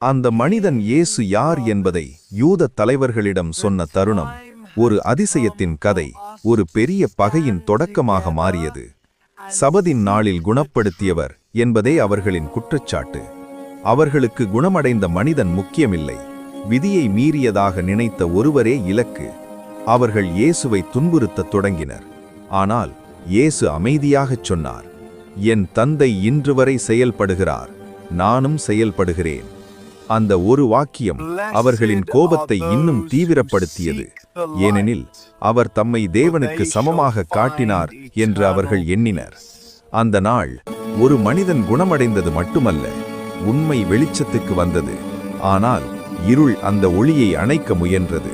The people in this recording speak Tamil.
அந்த மனிதன் இயேசு யார் என்பதை யூத தலைவர்களிடம் சொன்ன தருணம் ஒரு அதிசயத்தின் கதை, ஒரு பெரிய பகையின் தொடக்கமாக மாறியது. சபதின் நாளில் குணப்படுத்தியவர் என்பதே அவர்களின் குற்றச்சாட்டு. அவர்களுக்கு குணமடைந்த மனிதன் முக்கியமில்லை, விதியை மீறியதாக நினைத்த ஒருவரே இலக்கு. அவர்கள் இயேசுவை துன்புறுத்தத் தொடங்கினர். ஆனால் இயேசு அமைதியாகச் சொன்னார், என் தந்தை இன்று வரை செயல்படுகிறார், நானும் செயல்படுகிறேன். அந்த ஒரு வாக்கியம் அவர்களின் கோபத்தை இன்னும் தீவிரப்படுத்தியது. ஏனெனில் அவர் தம்மை தேவனுக்கு சமமாக காட்டினார் என்று அவர்கள் எண்ணினர். அந்த நாள் ஒரு மனிதன் குணமடைந்தது மட்டுமல்ல, உண்மை வெளிச்சத்துக்கு வந்தது. ஆனால் இருள் அந்த ஒளியை அணைக்க முயன்றது.